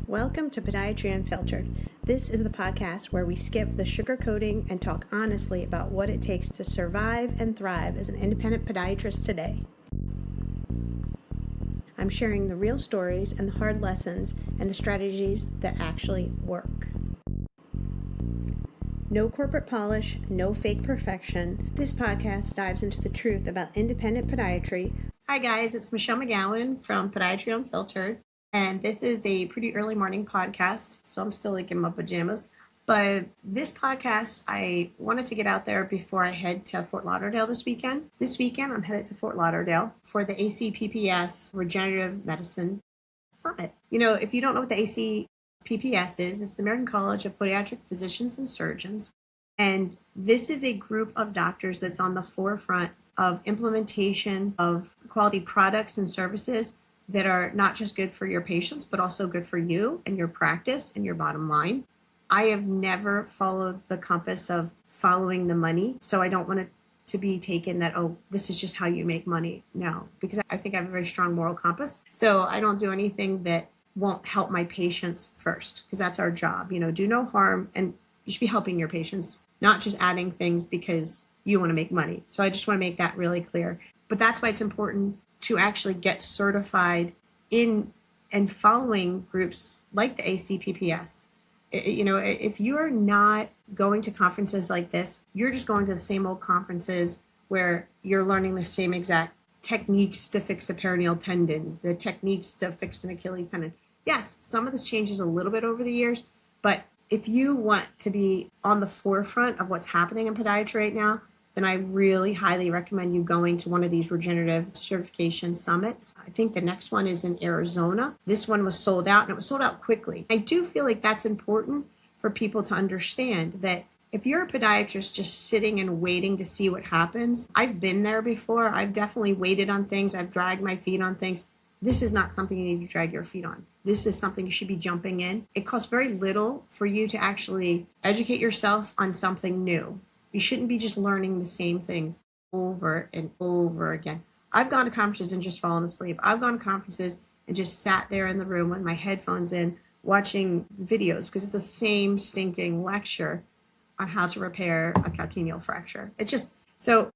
Welcome to Podiatry Unfiltered. This is the podcast where we skip the sugarcoating and talk honestly about what it takes to survive and thrive as an independent podiatrist today. I'm sharing the real stories and the hard lessons and the strategies that actually work. No corporate polish, no fake perfection. This podcast dives into the truth about independent podiatry. Hi guys, it's Michele McGowan from Podiatry Unfiltered. And this is a pretty early morning podcast, so I'm still like in my pajamas. But this podcast, I wanted to get out there before I head to Fort Lauderdale this weekend. This weekend, I'm headed to Fort Lauderdale for the ACPPS Regenerative Medicine Summit. You know, if you don't know what the ACPPS is, it's the American College of Podiatric Physicians and Surgeons. And this is a group of doctors that's on the forefront of implementation of quality products and services that are not just good for your patients, but also good for you and your practice and your bottom line. I have never followed the compass of following the money, so I don't want it to be taken that, oh, this is just how you make money. No, because I think I have a very strong moral compass. So I don't do anything that won't help my patients first, because that's our job. You know, do no harm, and you should be helping your patients, not just adding things because you want to make money. So I just want to make that really clear. But that's why it's important to actually get certified in and following groups like the ACPPS. You know, if you are not going to conferences like this, you're just going to the same old conferences where you're learning the same exact techniques to fix a peroneal tendon, the techniques to fix an Achilles tendon. Yes, some of this changes a little bit over the years, but if you want to be on the forefront of what's happening in podiatry right now, then I really highly recommend you going to one of these regenerative certification summits. I think the next one is in Arizona. This one was sold out, and it was sold out quickly. I do feel like that's important for people to understand that if you're a podiatrist just sitting and waiting to see what happens, I've been there before. I've definitely waited on things. I've dragged my feet on things. This is not something you need to drag your feet on. This is something you should be jumping in. It costs very little for you to actually educate yourself on something new. You shouldn't be just learning the same things over and over again. I've gone to conferences and just fallen asleep. I've gone to conferences and just sat there in the room with my headphones in watching videos because it's the same stinking lecture on how to repair a calcaneal fracture. It's just, so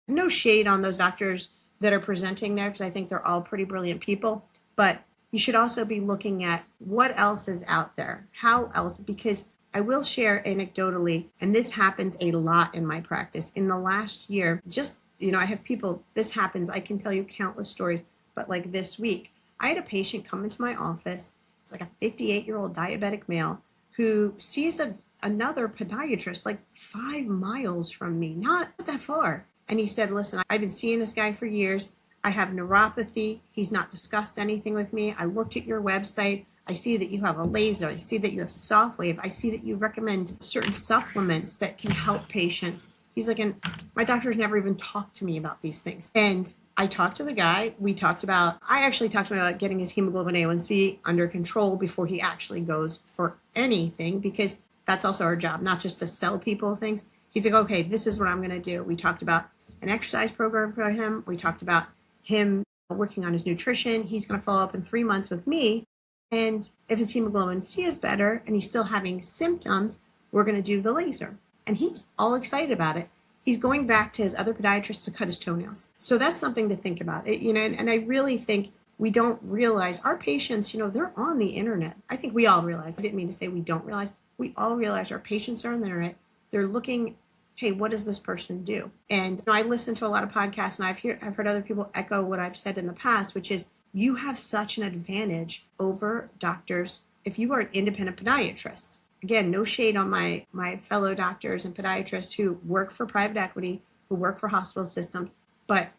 no shade on those doctors that are presenting there because I think they're all pretty brilliant people, but you should also be looking at what else is out there. How else? Because I will share anecdotally, and this happens a lot in my practice. In the last year, just, you know, I have people, this happens, I can tell you countless stories, but like this week, I had a patient come into my office. It's like a 58-year-old diabetic male who sees another podiatrist like 5 miles from me, not that far. And he said, listen, I've been seeing this guy for years. I have neuropathy. He's not discussed anything with me. I looked at your website. I see that you have a laser. I see that you have Softwave. I see that you recommend certain supplements that can help patients. He's like, and my doctor's never even talked to me about these things. And I talked to the guy. I actually talked to him about getting his hemoglobin A1C under control before he actually goes for anything, because that's also our job, not just to sell people things. He's like, okay, this is what I'm going to do. We talked about an exercise program for him. We talked about him working on his nutrition. He's going to follow up in 3 months with me. And if his hemoglobin C is better and he's still having symptoms, we're going to do the laser. And he's all excited about it. He's going back to his other podiatrist to cut his toenails. So that's something to think about. You know, and I really think we don't realize our patients, you know, they're on the internet. I think we all realize. I didn't mean to say we don't realize. We all realize our patients are on the internet. They're looking, hey, what does this person do? And you know, I listen to a lot of podcasts, and I've heard other people echo what I've said in the past, which is, you have such an advantage over doctors if you are an independent podiatrist. Again, no shade on my fellow doctors and podiatrists who work for private equity, who work for hospital systems, but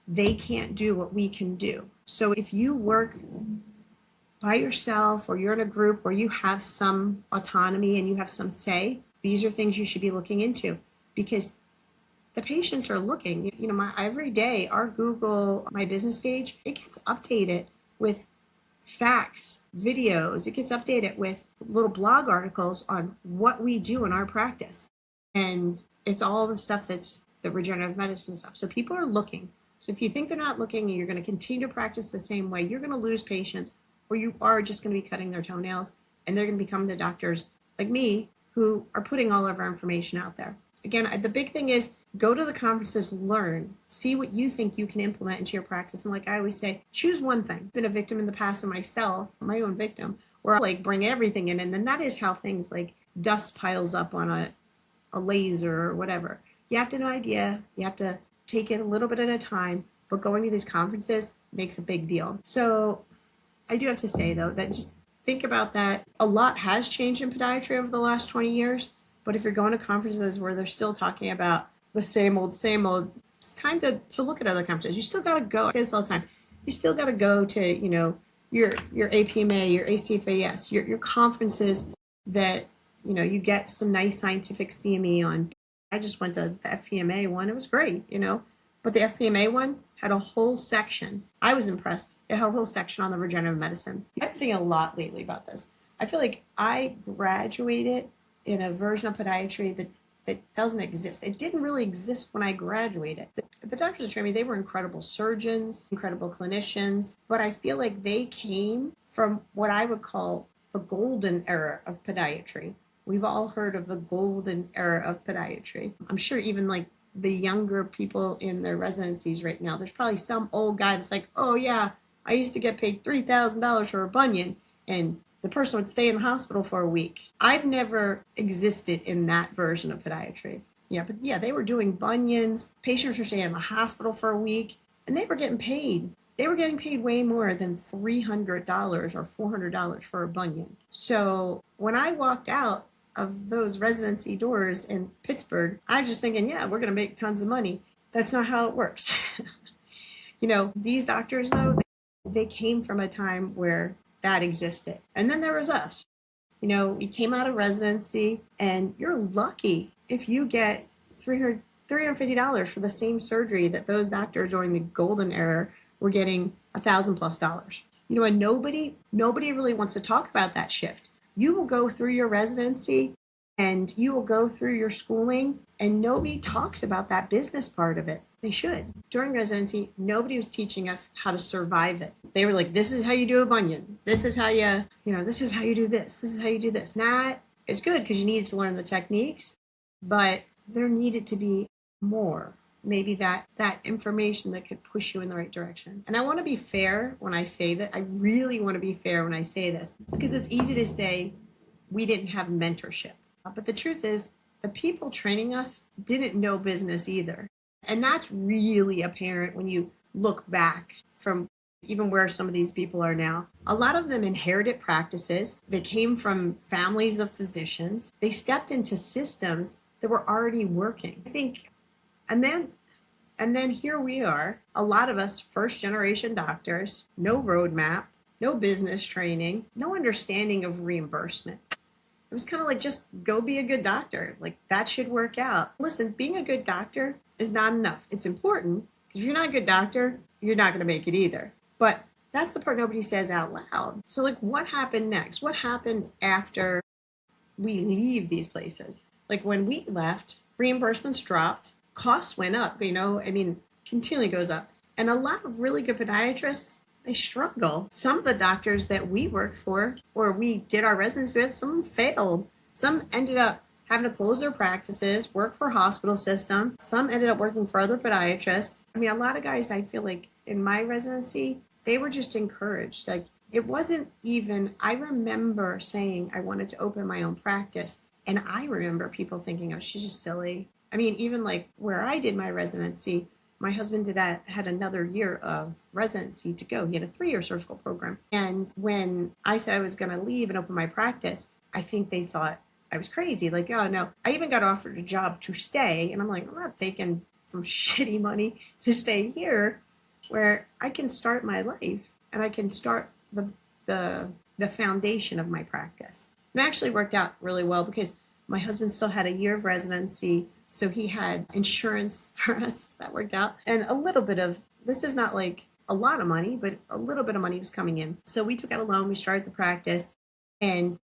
they can't do what we can do. So if you work by yourself or you're in a group where you have some autonomy and you have some say, these are things you should be looking into, because the patients are looking. You know, every day, our Google My Business page, it gets updated with facts, videos. It gets updated with little blog articles on what we do in our practice. And it's all the stuff that's the regenerative medicine stuff. So people are looking. So if you think they're not looking and you're going to continue to practice the same way, you're going to lose patients, or you are just going to be cutting their toenails. and they're going to become the doctors like me who are putting all of our information out there. Again, the big thing is go to the conferences, learn, see what you think you can implement into your practice. And like I always say, choose one thing. I've been a victim in the past of myself, my own victim, where I like bring everything in. And then that is how things like dust piles up on a laser or whatever. You have to know idea. You have to take it a little bit at a time, but going to these conferences makes a big deal. So I do have to say though, that just think about that. A lot has changed in podiatry over the last 20 years. But if you're going to conferences where they're still talking about the same old, it's time to look at other conferences. You still got to go. I say this all the time. You still got to go to, your APMA, your ACPPS, your conferences that, you get some nice scientific CME on. I just went to the FPMA one. It was great, But the FPMA one had a whole section. I was impressed. It had a whole section on the regenerative medicine. I've been thinking a lot lately about this. I feel like I graduated in a version of podiatry that doesn't exist. It didn't really exist when I graduated. The doctors that trained me, they were incredible surgeons, incredible clinicians, but I feel like they came from what I would call the golden era of podiatry. We've all heard of the golden era of podiatry. I'm sure even like the younger people in their residencies right now, there's probably some old guy that's like, oh yeah, I used to get paid $3,000 for a bunion, and the person would stay in the hospital for a week. I've never existed in that version of podiatry. But they were doing bunions. Patients were staying in the hospital for a week, and they were getting paid. They were getting paid way more than $300 or $400 for a bunion. So when I walked out of those residency doors in Pittsburgh, I was just thinking, yeah, we're going to make tons of money. That's not how it works. These doctors, though, they came from a time where that existed. And then there was us. We came out of residency, and you're lucky if you get $350 for the same surgery that those doctors during the golden era were getting $1,000+. And nobody really wants to talk about that shift. You will go through your residency and you will go through your schooling, and nobody talks about that business part of it. They should. During residency, nobody was teaching us how to survive it. They were like, this is how you do a bunion. This is how this is how you do this. This is how you do this. That is good because you needed to learn the techniques, but there needed to be more. Maybe that information that could push you in the right direction. And I want to be fair when I say that. I really want to be fair when I say this, because it's easy to say we didn't have mentorship. But the truth is, the people training us didn't know business either. And that's really apparent when you look back from even where some of these people are now. A lot of them inherited practices. They came from families of physicians. They stepped into systems that were already working. I think, and then here we are, a lot of us first generation doctors, no roadmap, no business training, no understanding of reimbursement. It was kind of like, just go be a good doctor. Like, that should work out. Listen, being a good doctor is not enough. It's important, because if you're not a good doctor, you're not going to make it either. But that's the part nobody says out loud. So like, what happened next? What happened after we leave these places? Like, when we left, reimbursements dropped, costs went up, continually goes up. And a lot of really good podiatrists, they struggle. Some of the doctors that we worked for or we did our residency with, some failed. Some ended up having to close their practices, work for a hospital system. Some ended up working for other podiatrists. A lot of guys, I feel like in my residency, they were just encouraged. Like, it wasn't even, I remember saying I wanted to open my own practice. And I remember people thinking, oh, she's just silly. Even like where I did my residency, my husband had another year of residency to go. He had a 3-year surgical program. And when I said I was going to leave and open my practice, I think they thought I was crazy. Like, oh, no. I even got offered a job to stay. And I'm like, I'm not taking some shitty money to stay here where I can start my life and I can start the foundation of my practice. It actually worked out really well because my husband still had a year of residency. So he had insurance for us. That worked out. And a little bit of, this is not like a lot of money, but a little bit of money was coming in. So we took out a loan, we started the practice, and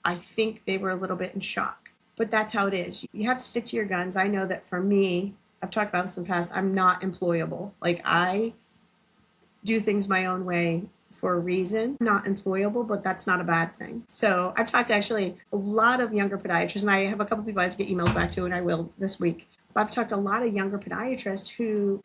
I think they were a little bit in shock. But that's how it is. You have to stick to your guns. I know that for me, I've talked about this in the past, I'm not employable. Like, I do things my own way for a reason, not employable, but that's not a bad thing. So I've talked to actually a lot of younger podiatrists, and I have a couple people I have to get emails back to, and I will this week. But I've talked to a lot of younger podiatrists who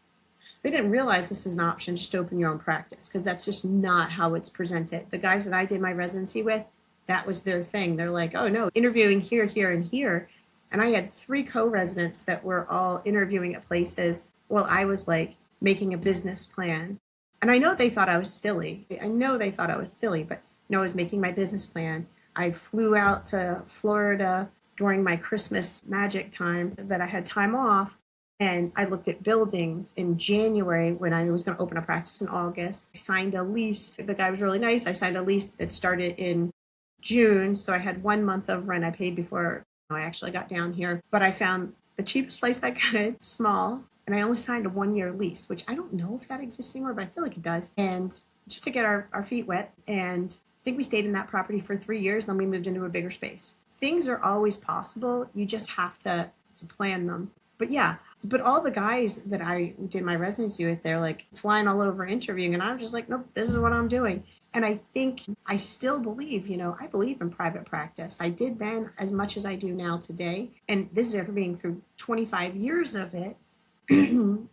they didn't realize this is an option just to open your own practice, because that's just not how it's presented. The guys that I did my residency with, that was their thing. They're like, oh no, interviewing here, here, and here. And I had 3 co-residents that were all interviewing at places while I was like making a business plan. And I know they thought I was silly. But I was making my business plan. I flew out to Florida during my Christmas magic time that I had time off. And I looked at buildings in January when I was going to open a practice in August. I signed a lease. The guy was really nice. I signed a lease that started in June. So I had 1 month of rent I paid before I actually got down here. But I found the cheapest place I could, small. And I only signed a 1-year lease, which I don't know if that exists anymore, but I feel like it does. And just to get our feet wet. And I think we stayed in that property for 3 years. Then we moved into a bigger space. Things are always possible. You just have to plan them. But yeah, but all the guys that I did my residency with, they're like flying all over interviewing. And I was just like, nope, this is what I'm doing. And I think I still believe, I believe in private practice. I did then as much as I do now today. And this is after being through 25 years of it. And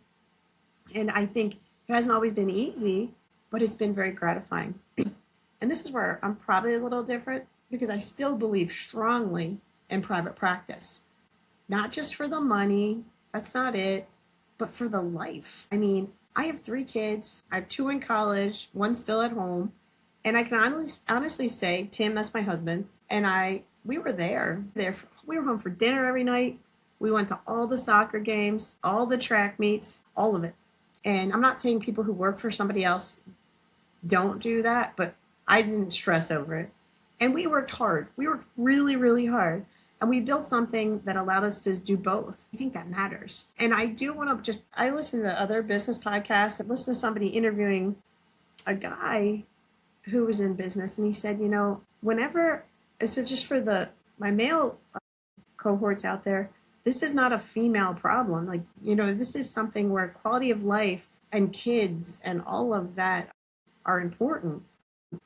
I think it hasn't always been easy, but it's been very gratifying. And this is where I'm probably a little different, because I still believe strongly in private practice. Not just for the money, that's not it, but for the life. I mean, I have 3 kids. I have 2 in college, 1 still at home. And I can honestly say, Tim, that's my husband, and we were there. We were home for dinner every night. We went to all the soccer games, all the track meets, all of it. And I'm not saying people who work for somebody else don't do that, but I didn't stress over it. And we worked hard. We worked really, really hard. And we built something that allowed us to do both. I think that matters. And I do want to I listen to other business podcasts. I listened to somebody interviewing a guy who was in business. And he said, whenever, I said, just for my male cohorts out there, this is not a female problem. Like, this is something where quality of life and kids and all of that are important.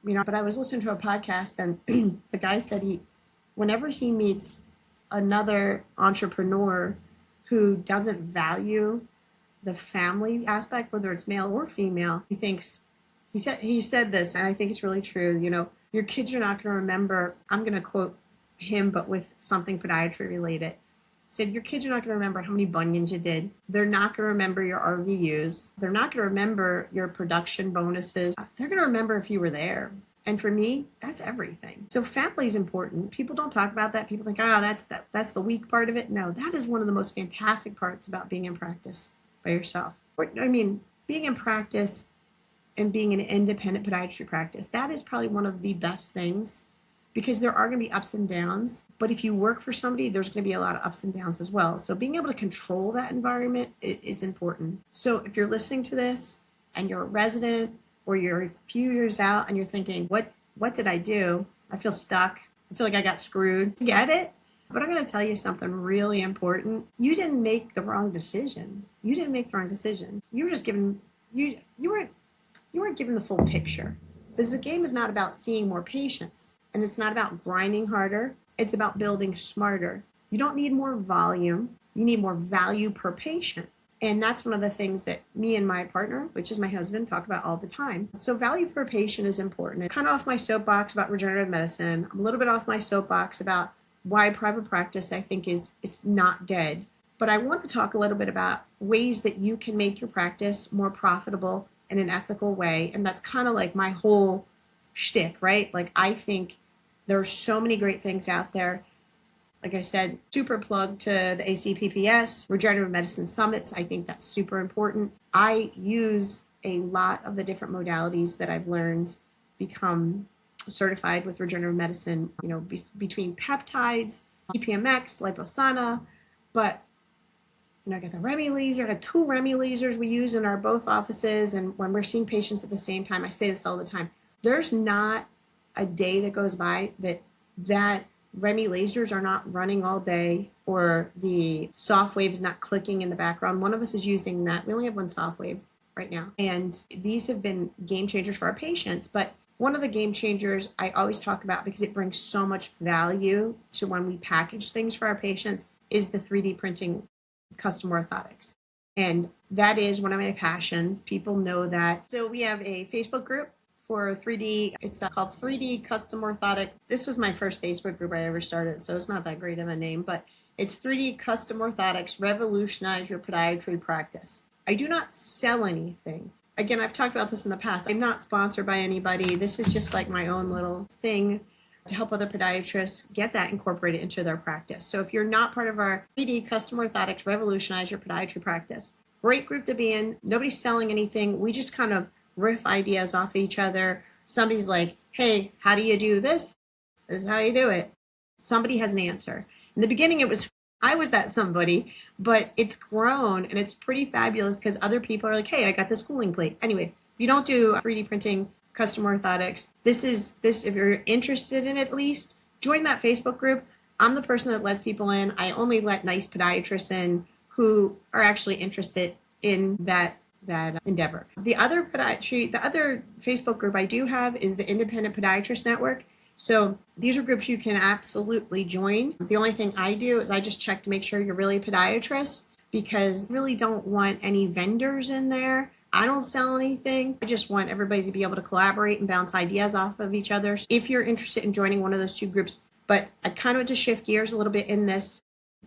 But I was listening to a podcast, and the guy said whenever he meets another entrepreneur who doesn't value the family aspect, whether it's male or female, he said this, and I think it's really true. Your kids are not going to remember, I'm going to quote him, but with something podiatry related. He said, your kids are not going to remember how many bunions you did. They're not going to remember your RVUs. They're not going to remember your production bonuses. They're going to remember if you were there. And for me, that's everything. So family is important. People don't talk about that. People think, that's the weak part of it. No, that is one of the most fantastic parts about being in practice by yourself. Being in practice and being an independent podiatry practice, that is probably one of the best things, because there are going to be ups and downs. But if you work for somebody, there's going to be a lot of ups and downs as well. So being able to control that environment is important. So if you're listening to this and you're a resident, or you're a few years out and you're thinking, what did I do? I feel stuck. I feel like I got screwed. Get it? But I'm going to tell you something really important. You didn't make the wrong decision. You were just given, you weren't given the full picture. Because the game is not about seeing more patients. And it's not about grinding harder. It's about building smarter. You don't need more volume. You need more value per patient. And that's one of the things that me and my partner, which is my husband, talk about all the time. So value per patient is important. I'm kind of off my soapbox about regenerative medicine. I'm a little bit off my soapbox about why private practice, I think, it's not dead. But I want to talk a little bit about ways that you can make your practice more profitable in an ethical way. And that's kind of like my whole shtick, right? Like, I think there are so many great things out there. Like I said, super plug to the ACPPS, Regenerative Medicine Summits. I think that's super important. I use a lot of the different modalities that I've learned become certified with regenerative medicine, between peptides, EPMX, liposana, but I got the Remy laser. I got 2 Remy lasers we use in our both offices. And when we're seeing patients at the same time, I say this all the time, there's not a day that goes by that Remy lasers are not running all day, or the Softwave is not clicking in the background. One of us is using that. We only have 1 Softwave right now. And these have been game changers for our patients. But one of the game changers I always talk about, because it brings so much value to when we package things for our patients, is the 3D printing custom orthotics. And that is one of my passions. People know that. So we have a Facebook group for 3D. It's called 3D Custom Orthotic. This was my first Facebook group I ever started, so it's not that great of a name, but it's 3D Custom Orthotics, Revolutionize Your Podiatry Practice. I do not sell anything. Again, I've talked about this in the past. I'm not sponsored by anybody. This is just like my own little thing to help other podiatrists get that incorporated into their practice. So if you're not part of our 3D Custom Orthotics, Revolutionize Your Podiatry Practice, great group to be in. Nobody's selling anything. We just kind of riff ideas off each other. Somebody's like, hey, how do you do this? This is how you do it. Somebody has an answer. In the beginning, I was that somebody, but it's grown and it's pretty fabulous because other people are like, hey, I got this cooling plate. Anyway, if you don't do 3D printing custom orthotics, this, if you're interested in at least, join that Facebook group. I'm the person that lets people in. I only let nice podiatrists in who are actually interested in that endeavor. The other Facebook group I do have is the Independent Podiatrist Network. So these are groups you can absolutely join. The only thing I do is I just check to make sure you're really a podiatrist, because I really don't want any vendors in there. I don't sell anything. I just want everybody to be able to collaborate and bounce ideas off of each other. If you're interested in joining one of those two groups, but I kind of want to shift gears a little bit in this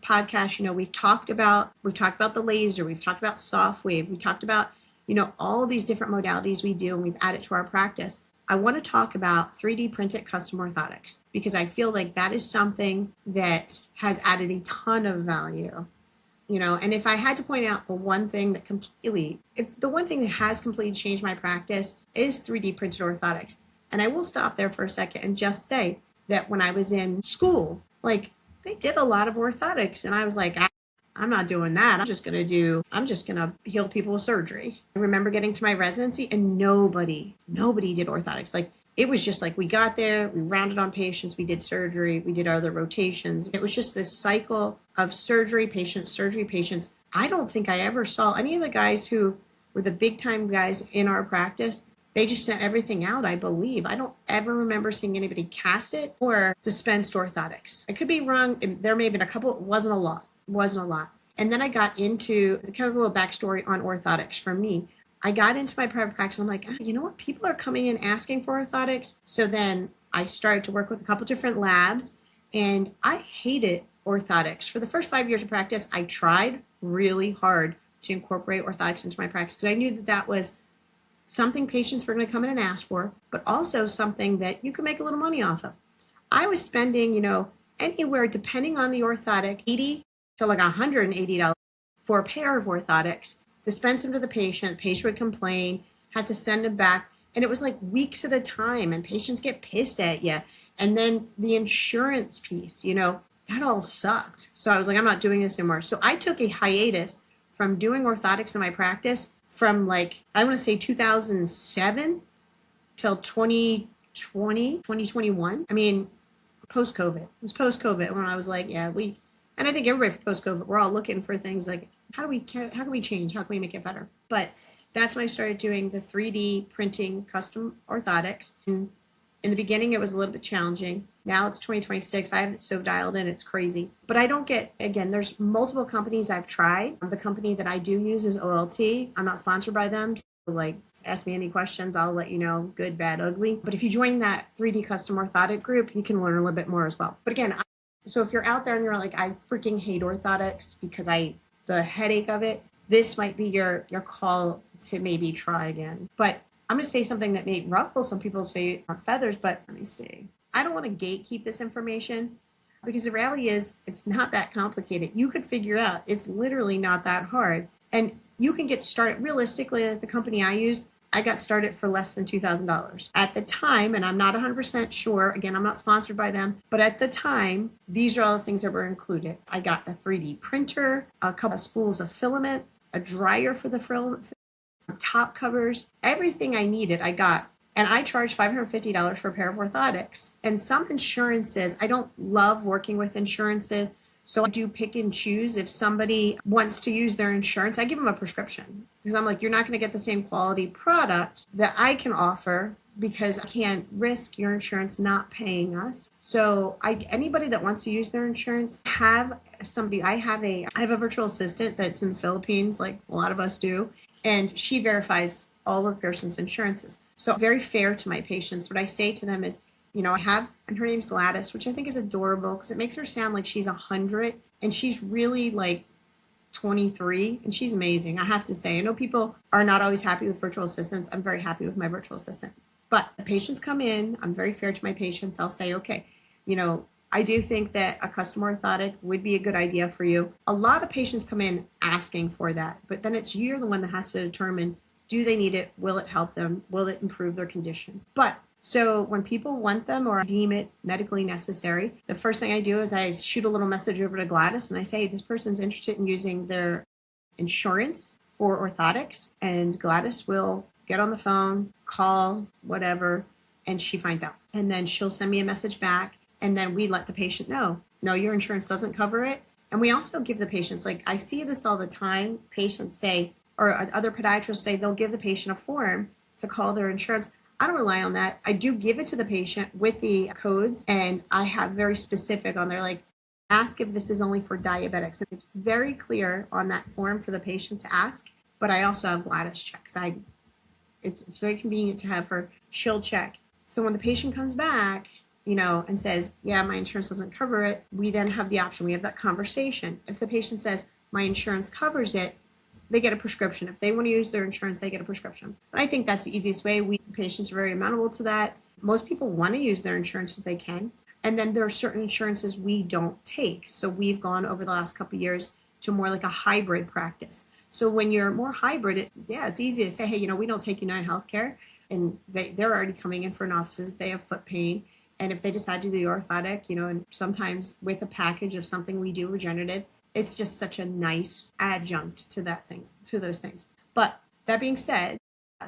podcast. We've talked about the laser, we've talked about Softwave, we talked about, all these different modalities we do and we've added to our practice. I want to talk about 3D printed custom orthotics, because I feel like that is something that has added a ton of value. And if I had to point out the one thing that has completely changed my practice is 3D printed orthotics. And I will stop there for a second and just say that when I was in school, they did a lot of orthotics, and I was like, I'm not doing that. I'm just going to heal people with surgery. I remember getting to my residency and nobody did orthotics. It was just we got there, we rounded on patients, we did surgery, we did other rotations. It was just this cycle of surgery patients. I don't think I ever saw any of the guys who were the big time guys in our practice. They just sent everything out, I believe. I don't ever remember seeing anybody cast it or dispensed orthotics. I could be wrong. There may have been a couple. It wasn't a lot. And then I got into kind of a little backstory on orthotics for me. I got into my private practice. I'm like, you know what? People are coming in asking for orthotics. So then I started to work with a couple different labs, and I hated orthotics. For the first 5 years of practice, I tried really hard to incorporate orthotics into my practice because I knew that was something patients were going to come in and ask for, but also something that you could make a little money off of. I was spending, anywhere, depending on the orthotic, $80 to $180 for a pair of orthotics, dispense them to the patient would complain, had to send them back, and it was weeks at a time, and patients get pissed at you. And then the insurance piece, that all sucked. So I was like, I'm not doing this anymore. So I took a hiatus from doing orthotics in my practice from I want to say 2007 till 2021. I mean, post-COVID. It was post-COVID when I was like, and I think everybody for post-COVID, we're all looking for things like, how can we change? How can we make it better? But that's when I started doing the 3D printing custom orthotics. And in the beginning, it was a little bit challenging. Now it's 2026. I have it so dialed in, it's crazy. But I don't there's multiple companies I've tried. The company that I do use is OLT. I'm not sponsored by them. So ask me any questions. I'll let you know, good, bad, ugly. But if you join that 3D custom orthotic group, you can learn a little bit more as well. But again, so if you're out there and you're like, I freaking hate orthotics because the headache of it, this might be your call to maybe try again. But I'm going to say something that may ruffle some people's feathers, but let me see. I don't want to gatekeep this information because the reality is it's not that complicated. You could figure out it's literally not that hard. And you can get started realistically at the company I use. I got started for less than $2,000 at the time. And I'm not 100% sure. Again, I'm not sponsored by them. But at the time, these are all the things that were included. I got the 3D printer, a couple of spools of filament, a dryer for the filament, top covers, everything I needed, I got. And I charged $550 for a pair of orthotics. And some insurances, I don't love working with insurances. So I do pick and choose. If somebody wants to use their insurance, I give them a prescription because I'm like, you're not going to get the same quality product that I can offer because I can't risk your insurance not paying us. So anybody that wants to use their insurance, I have a virtual assistant that's in the Philippines, like a lot of us do, and she verifies all of the person's insurances. So I'm very fair to my patients. What I say to them is, and her name's Gladys, which I think is adorable because it makes her sound like she's 100 and she's really like 23, and she's amazing. I have to say, I know people are not always happy with virtual assistants. I'm very happy with my virtual assistant. But the patients come in, I'm very fair to my patients. I'll say, okay, I do think that a custom orthotic would be a good idea for you. A lot of patients come in asking for that, but then you're the one that has to determine, do they need it? Will it help them? Will it improve their condition? So when people want them or deem it medically necessary, the first thing I do is I shoot a little message over to Gladys and I say, this person's interested in using their insurance for orthotics, and Gladys will get on the phone, call, whatever, and she finds out. And then she'll send me a message back, and then we let the patient know, no, your insurance doesn't cover it. And we also give the patients, like I see this all the time, patients say, or other podiatrists say they'll give the patient a form to call their insurance. I don't rely on that. I do give it to the patient with the codes, and I have very specific on there, like ask if this is only for diabetics. It's very clear on that form for the patient to ask, but I also have Gladys check because it's very convenient to have her. She'll check. So when the patient comes back, and says, yeah, my insurance doesn't cover it, we then have the option. We have that conversation. If the patient says, my insurance covers it, they get a prescription. If they want to use their insurance, they get a prescription. But I think that's the easiest way. Patients are very amenable to that. Most people want to use their insurance if they can. And then there are certain insurances we don't take. So we've gone over the last couple of years to more like a hybrid practice. So when you're more hybrid, it's easy to say, hey, we don't take United Healthcare. And they're already coming in for an office visit. They have foot pain. And if they decide to do the orthotic, and sometimes with a package of something we do regenerative, it's just such a nice adjunct to those things. But that being said,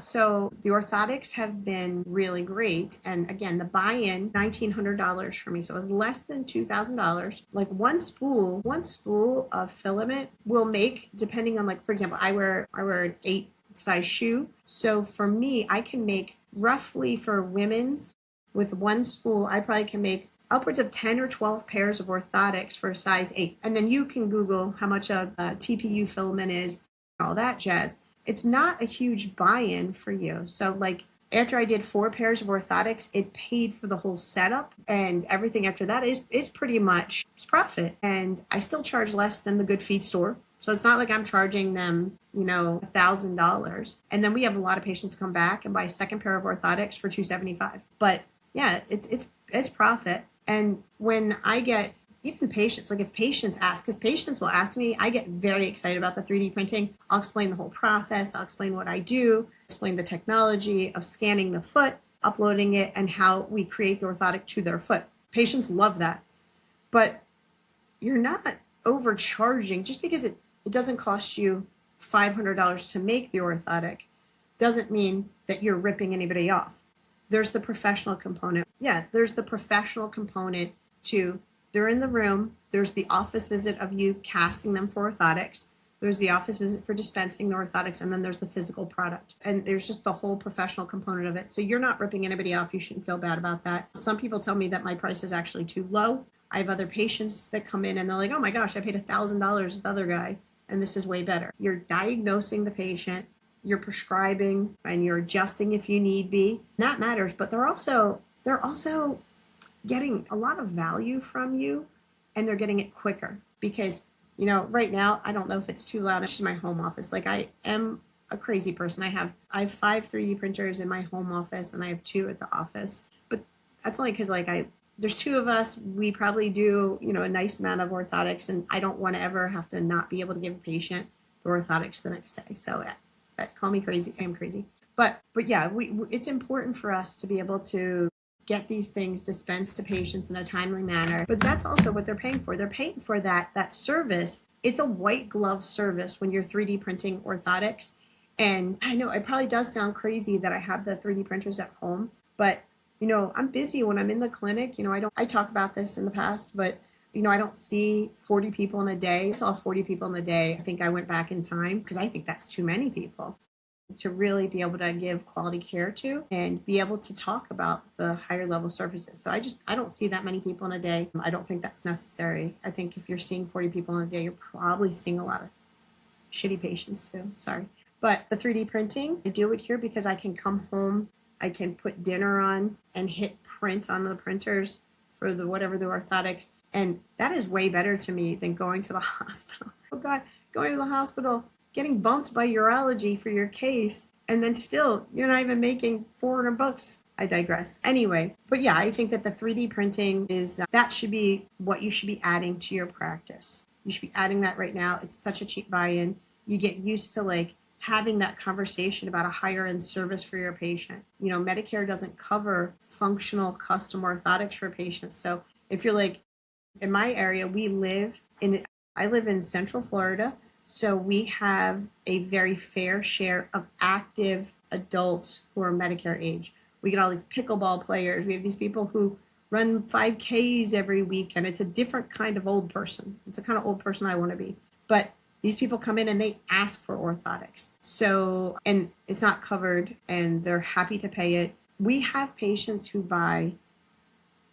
so the orthotics have been really great. And again, the buy-in, $1,900 for me. So it was less than $2,000. Like one spool of filament will make, depending on, like, for example, I wear an 8 size shoe. So for me, I can make roughly for women's, with one spool, I probably can make upwards of 10 or 12 pairs of orthotics for a size 8. And then you can Google how much a TPU filament is, all that jazz. It's not a huge buy-in for you. So like after I did 4 pairs of orthotics, it paid for the whole setup, and everything after that is pretty much profit. And I still charge less than the Good Feet store. So it's not like I'm charging them, $1,000. And then we have a lot of patients come back and buy a second pair of orthotics for $275. But yeah, it's profit. And when I get even patients, like if patients ask, because patients will ask me, I get very excited about the 3D printing. I'll explain the whole process. I'll explain what I do, explain the technology of scanning the foot, uploading it, and how we create the orthotic to their foot. Patients love that. But you're not overcharging. Just because it doesn't cost you $500 to make the orthotic doesn't mean that you're ripping anybody off. There's the professional component. Yeah, there's the professional component to, they're in the room. There's the office visit of you casting them for orthotics. There's the office visit for dispensing the orthotics, and then there's the physical product. And there's just the whole professional component of it. So you're not ripping anybody off. You shouldn't feel bad about that. Some people tell me that my price is actually too low. I have other patients that come in and they're like, oh my gosh, I paid $1,000 to the other guy, and this is way better. You're diagnosing the patient. You're prescribing, and you're adjusting if you need be. That matters, but they're also getting a lot of value from you, and they're getting it quicker because, right now, I don't know if it's too loud. It's my home office. Like, I am a crazy person. I have 5 3D printers in my home office, and I have 2 at the office. But that's only because there's 2 of us. We probably do, a nice amount of orthotics, and I don't want to ever have to not be able to give a patient the orthotics the next day. So call me crazy. I'm crazy. But yeah, it's important for us to be able to get these things dispensed to patients in a timely manner. But that's also what they're paying for. They're paying for that service. It's a white glove service when you're 3D printing orthotics. And I know it probably does sound crazy that I have the 3D printers at home, but I'm busy when I'm in the clinic. I talk about this in the past, but I don't see 40 people in a day. I saw 40 people in a day. I think I went back in time because I think that's too many people to really be able to give quality care to and be able to talk about the higher level services. So I don't see that many people in a day. I don't think that's necessary. I think if you're seeing 40 people in a day, you're probably seeing a lot of shitty patients too. Sorry. But the 3D printing, I do it here because I can come home, I can put dinner on and hit print on the printers for the orthotics. And that is way better to me than going to the hospital. Oh God, going to the hospital, getting bumped by urology for your case, and then still you're not even making $400. I digress. Anyway, but yeah, I think that the 3D printing is, that should be what you should be adding to your practice. You should be adding that right now. It's such a cheap buy-in. You get used to like having that conversation about a higher end service for your patient. Medicare doesn't cover functional custom orthotics for patients. So if you're like, in my area, I live in Central Florida, so we have a very fair share of active adults who are Medicare age. We get all these pickleball players. We have these people who run 5Ks every week, and it's a different kind of old person. It's the kind of old person I want to be. But these people come in and they ask for orthotics. So, and it's not covered, and they're happy to pay it. We have patients who buy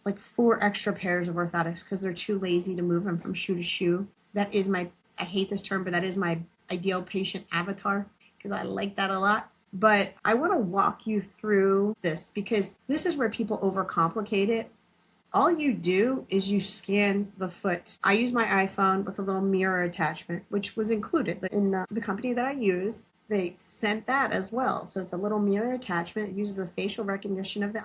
like 4 extra pairs of orthotics because they're too lazy to move them from shoe to shoe. That is I hate this term, but that is my ideal patient avatar because I like that a lot. But I want to walk you through this because this is where people overcomplicate it. All you do is you scan the foot. I use my iPhone with a little mirror attachment, which was included in the company that I use. They sent that as well. So it's a little mirror attachment. It uses the facial recognition of the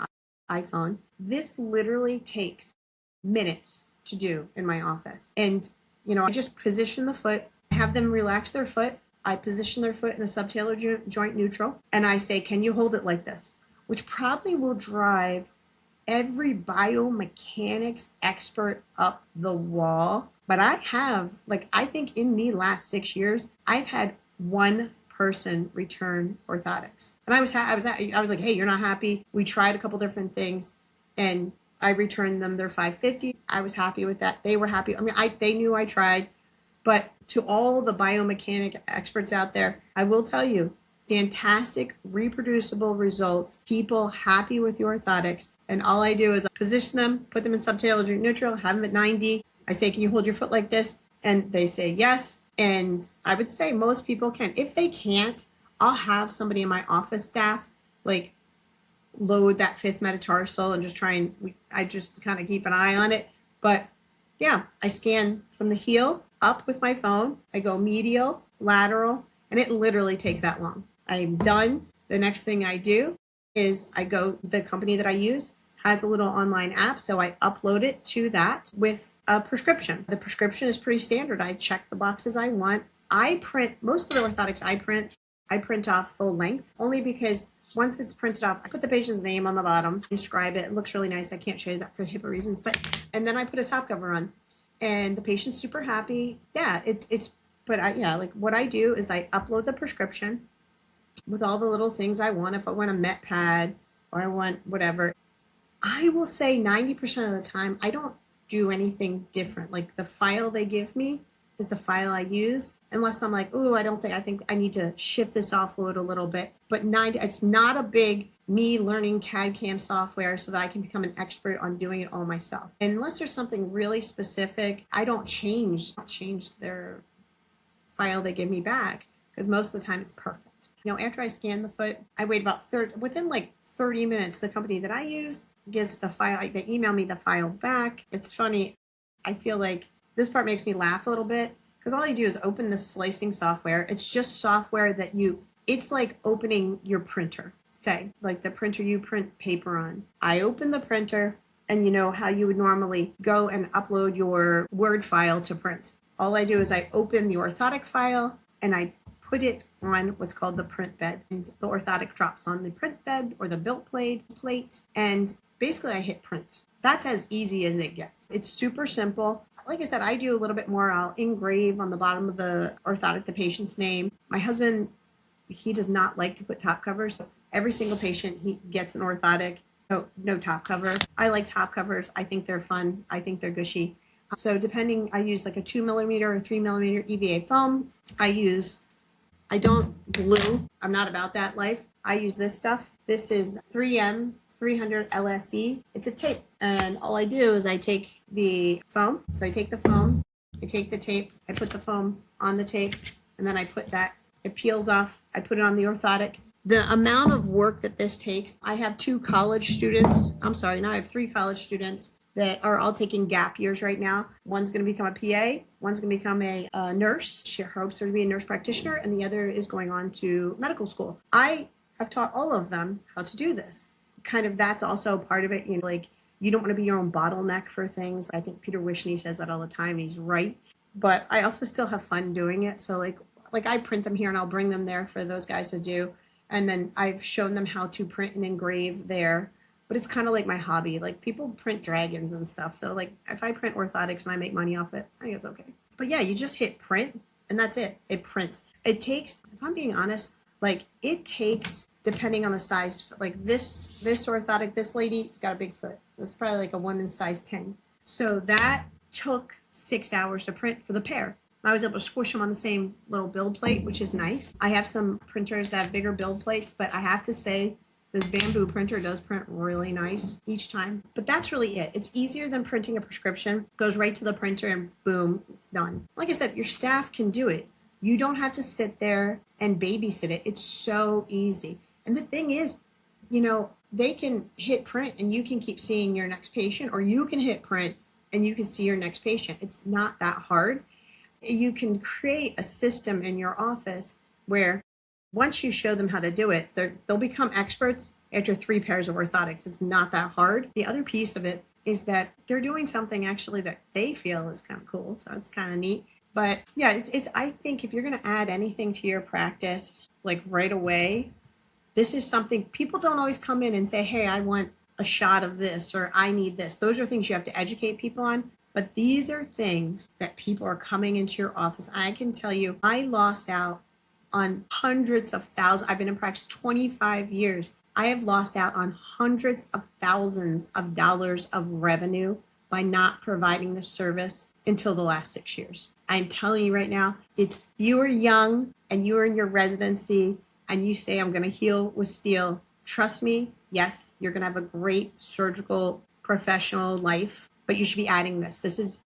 iPhone. This literally takes minutes to do in my office. And, I just position the foot, have them relax their foot. I position their foot in a subtalar joint neutral, and I say, can you hold it like this? Which probably will drive every biomechanics expert up the wall. But I think in the last 6 years, I've had one person return orthotics. And I was like, hey, you're not happy. We tried a couple different things and I returned them their $550. I was happy with that. They were happy. I mean, they knew I tried. But to all the biomechanic experts out there, I will tell you, fantastic, reproducible results, people happy with your orthotics. And all I do is I position them, put them in subtalar joint neutral, have them at 90. I say, can you hold your foot like this? And they say yes. And I would say most people can. If they can't, I'll have somebody in my office staff like load that 5th metatarsal and I just kind of keep an eye on it. But yeah, I scan from the heel up with my phone. I go medial, lateral, and it literally takes that long. I'm done. The next thing I do is the company that I use has a little online app, so I upload it to that with a prescription. The prescription is pretty standard. I check the boxes I want. I print, most of the orthotics I print off full length, only because once it's printed off, I put the patient's name on the bottom, inscribe it. It looks really nice. I can't show you that for HIPAA reasons, and then I put a top cover on, and the patient's super happy. Yeah, what I do is I upload the prescription with all the little things I want. If I want a met pad or I want whatever, I will say 90% of the time, I don't do anything different. Like the file they give me is the file I use, unless I'm like, ooh, I think I need to shift this offload a little bit. But it's not a big me learning CAD/CAM software so that I can become an expert on doing it all myself. And unless there's something really specific, I don't change their file they give me back because most of the time it's perfect. After I scan the foot, I wait about within like 30 minutes, the company that I use gets the file. They email me the file back. It's funny. I feel like this part makes me laugh a little bit because all you do is open the slicing software. It's just software it's like opening your printer, say, like the printer you print paper on. I open the printer and you know how you would normally go and upload your Word file to print. All I do is I open the orthotic file and I put it on what's called the print bed. And the orthotic drops on the print bed or the built plate, and basically I hit print. That's as easy as it gets. It's super simple. Like I said, I do a little bit more. I'll engrave on the bottom of the orthotic the patient's name. My husband, he does not like to put top covers. So every single patient, he gets an orthotic, no top cover. I like top covers. I think they're fun. I think they're gushy. So depending, I use like a 2 millimeter or 3 millimeter EVA foam. I don't glue. I'm not about that life. I use this stuff. This is 3M 300 LSE. It's a tape. And all I do is I take the foam. So I take the foam, I take the tape, I put the foam on the tape, and then I put that, it peels off. I put it on the orthotic. The amount of work that this takes, I have two college students. I'm sorry, now I have three college students that are all taking gap years right now. One's going to become a PA, one's going to become a nurse. She hopes to be a nurse practitioner, and the other is going on to medical school. I have taught all of them how to do this. Kind of, that's also part of it. You know, like, you don't want to be your own bottleneck for things. I think Peter Wishney says that all the time. He's right. But I also still have fun doing it. So like I print them here and I'll bring them there for those guys to do. And then I've shown them how to print and engrave there. But it's kind of like my hobby. Like, people print dragons and stuff. So like, if I print orthotics and I make money off it, I think it's okay. But yeah, you just hit print and that's it. It prints. It takes, if I'm being honest, like, it takes, depending on the size, like this orthotic, this lady's got a big foot. This is probably like a woman's size 10. So that took 6 hours to print for the pair. I was able to squish them on the same little build plate, which is nice. I have some printers that have bigger build plates, but I have to say, this bamboo printer does print really nice each time. But that's really it. It's easier than printing a prescription. Goes right to the printer and boom, it's done. Like I said, your staff can do it. You don't have to sit there and babysit it. It's so easy. And the thing is, you know, they can hit print and you can keep seeing your next patient, or you can hit print and you can see your next patient. It's not that hard. You can create a system in your office where once you show them how to do it, they'll become experts after 3 pairs of orthotics. It's not that hard. The other piece of it is that they're doing something actually that they feel is kind of cool. So it's kind of neat. But yeah, it's I think if you're going to add anything to your practice, like right away, this is something people don't always come in and say, hey, I want a shot of this, or I need this. Those are things you have to educate people on. But these are things that people are coming into your office. I can tell you, I lost out on hundreds of thousands. I've been in practice 25 years. I have lost out on hundreds of thousands of dollars of revenue by not providing the service until the last 6 years. I'm telling you right now, it's, you are young and you are in your residency and you say, I'm going to heal with steel. Trust me, yes, you're going to have a great surgical professional life, but you should be adding this. This is,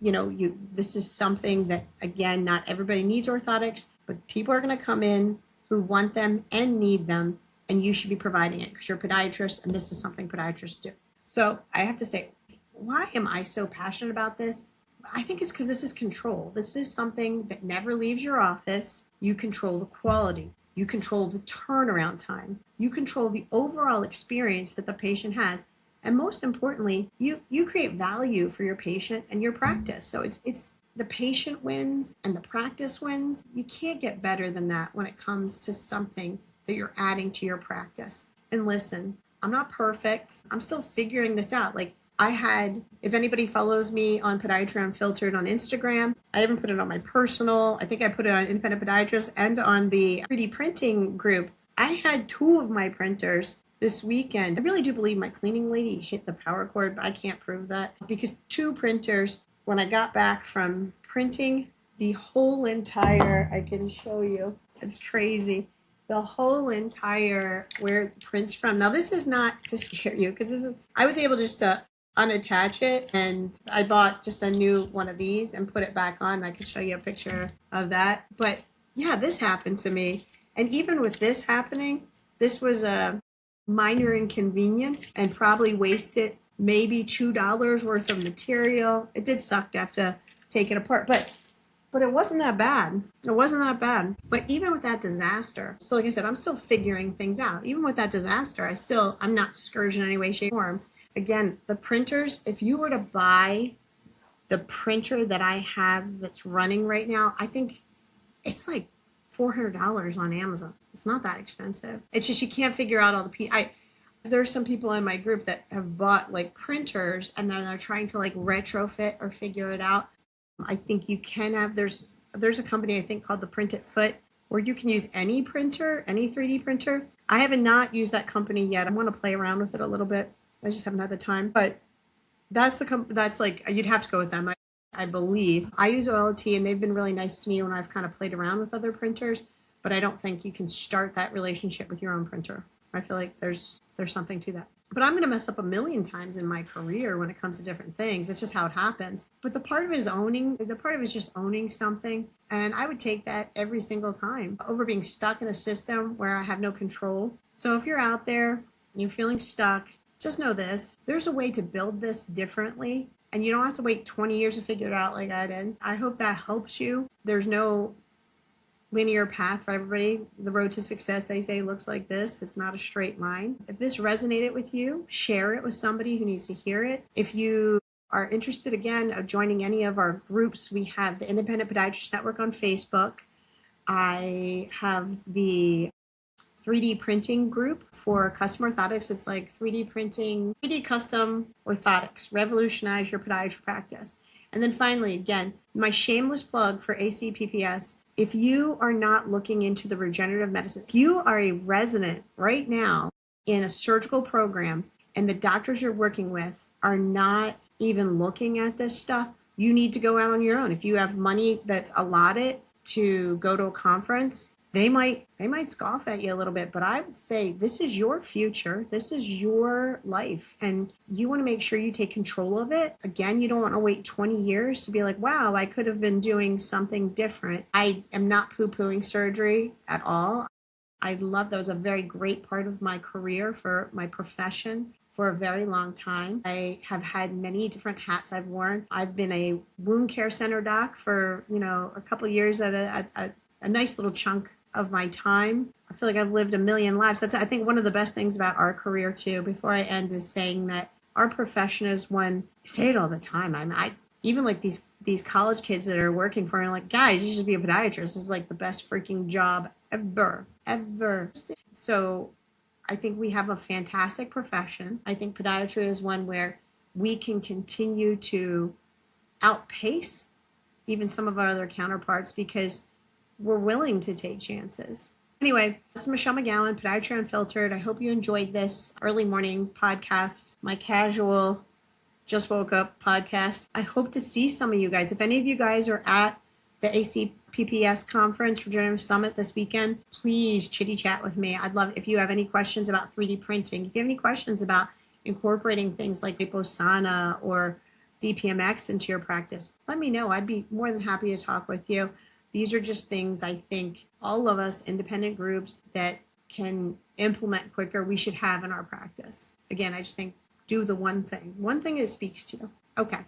you know, this is something that, again, not everybody needs orthotics, but people are going to come in who want them and need them, and you should be providing it because you're a podiatrist, and this is something podiatrists do. So I have to say, why am I so passionate about this? I think it's because this is control. This is something that never leaves your office. You control the quality. You control the turnaround time. You control the overall experience that the patient has. And most importantly, you create value for your patient and your practice. So it's the patient wins and the practice wins. You can't get better than that when it comes to something that you're adding to your practice. And listen, I'm not perfect. I'm still figuring this out. Like, if anybody follows me on Podiatry Unfiltered on Instagram, I haven't put it on my personal. I think I put it on Independent Podiatrist and on the 3D printing group. I had 2 of my printers this weekend. I really do believe my cleaning lady hit the power cord, but I can't prove that because 2 printers, when I got back from printing the whole entire, I can show you, it's crazy, the whole entire where it prints from. Now, this is not to scare you because I was able just to unattach it, and I bought just a new one of these and put it back on. I could show you a picture of that. But yeah, this happened to me. And even with this happening, this was a minor inconvenience and probably wasted maybe $2 worth of material. It did suck to have to take it apart, but it wasn't that bad. It wasn't that bad. But even with that disaster, so like I said, I'm still figuring things out. Even with that disaster, I'm not discouraged in any way, shape, or form. Again, the printers, if you were to buy the printer that I have that's running right now, I think it's like $400 on Amazon. It's not that expensive. It's just you can't figure out all the there's some people in my group that have bought like printers and then they're trying to like retrofit or figure it out. I think you can have, there's a company I think called the Print It Foot where you can use any printer, any 3D printer. I haven't not used that company yet. I want to play around with it a little bit. I just haven't had the time. But that's like, you'd have to go with them. I believe. I use OLT, and they've been really nice to me when I've kind of played around with other printers, but I don't think you can start that relationship with your own printer. I feel like there's something to that. But I'm going to mess up a million times in my career when it comes to different things. It's just how it happens. But the part of it is just owning something. And I would take that every single time over being stuck in a system where I have no control. So if you're out there and you're feeling stuck, just know this. There's a way to build this differently. And you don't have to wait 20 years to figure it out like I did. I hope that helps you. There's no linear path for everybody. The road to success, they say, looks like this. It's not a straight line. If this resonated with you, share it with somebody who needs to hear it. If you are interested, again, of joining any of our groups, we have the Independent Podiatrist Network on Facebook. I have the 3D printing group for custom orthotics. It's like 3D printing, 3D custom orthotics. Revolutionize your podiatry practice. And then finally, again, my shameless plug for ACPPS. If you are not looking into the regenerative medicine, if you are a resident right now in a surgical program and the doctors you're working with are not even looking at this stuff, you need to go out on your own. If you have money that's allotted to go to a conference, they might scoff at you a little bit, but I would say this is your future. This is your life, and you want to make sure you take control of it. Again, you don't want to wait 20 years to be like, wow, I could have been doing something different. I am not poo-pooing surgery at all. I love that. Was a very great part of my career, for my profession, for a very long time. I have had many different hats I've worn. I've been a wound care center doc for, a couple of years at a nice little chunk of my time. I feel like I've lived a million lives. That's, I think, one of the best things about our career too, before I end, is saying that our profession is one, I say it all the time. I even like these college kids that are working for me, I'm like, guys, you should be a podiatrist. This is like the best freaking job ever. So I think we have a fantastic profession. I think podiatry is one where we can continue to outpace even some of our other counterparts because we're willing to take chances. Anyway, this is Michele McGowan, Podiatry Unfiltered. I hope you enjoyed this early morning podcast, my casual, just woke up podcast. I hope to see some of you guys. If any of you guys are at the ACPPS conference, Regenerative Summit, this weekend, please chitty chat with me. I'd love if you have any questions about 3D printing. If you have any questions about incorporating things like Liposana or DPMX into your practice, let me know. I'd be more than happy to talk with you. These are just things I think all of us independent groups that can implement quicker, we should have in our practice. Again, I just think do the one thing that speaks to you. Okay.